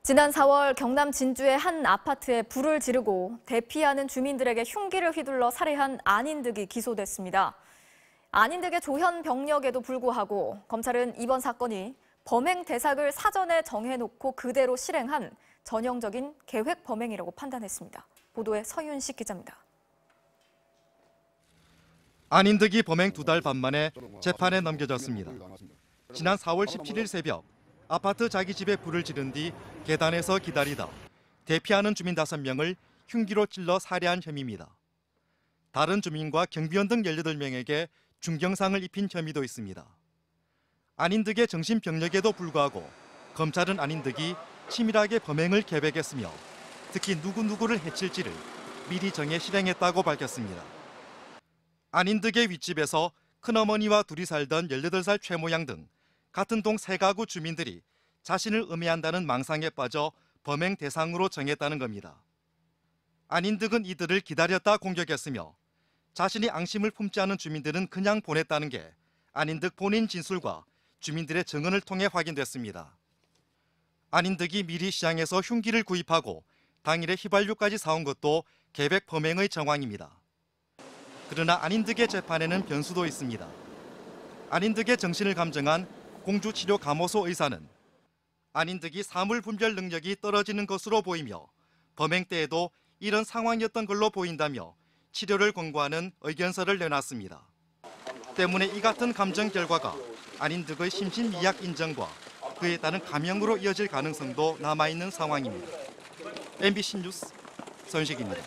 지난 4월 경남 진주의 한 아파트에 불을 지르고 대피하는 주민들에게 흉기를 휘둘러 살해한 안인득이 기소됐습니다. 안인득의 조현 병력에도 불구하고 검찰은 이번 사건이 범행 대상을 사전에 정해놓고 그대로 실행한 전형적인 계획 범행이라고 판단했습니다. 보도에 서윤식 기자입니다. 안인득이 범행 2달 반 만에 재판에 넘겨졌습니다. 지난 4월 17일 새벽 아파트 자기 집에 불을 지른 뒤 계단에서 기다리다 대피하는 주민 5명을 흉기로 찔러 살해한 혐의입니다. 다른 주민과 경비원 등 18명에게 중경상을 입힌 혐의도 있습니다. 안인득의 정신병력에도 불구하고 검찰은 안인득이 치밀하게 범행을 계획했으며 특히 누구누구를 해칠지를 미리 정해 실행했다고 밝혔습니다. 안인득의 윗집에서 큰어머니와 둘이 살던 18살 최모양 등 같은 동 3가구 주민들이 자신을 음해한다는 망상에 빠져 범행 대상으로 정했다는 겁니다. 안인득은 이들을 기다렸다 공격했으며 자신이 앙심을 품지 않은 주민들은 그냥 보냈다는 게 안인득 본인 진술과 주민들의 증언을 통해 확인됐습니다. 안인득이 미리 시장에서 흉기를 구입하고 당일에 휘발유까지 사온 것도 계획 범행의 정황입니다. 그러나 안인득의 재판에는 변수도 있습니다. 안인득의 정신을 감정한 공주치료감호소 의사는 안인득이 사물 분별 능력이 떨어지는 것으로 보이며 범행 때에도 이런 상황이었던 걸로 보인다며 치료를 권고하는 의견서를 내놨습니다. 때문에 이 같은 감정 결과가 안인득의 심신미약 인정과 그에 따른 감형으로 이어질 가능성도 남아있는 상황입니다. MBC 뉴스 서윤식입니다.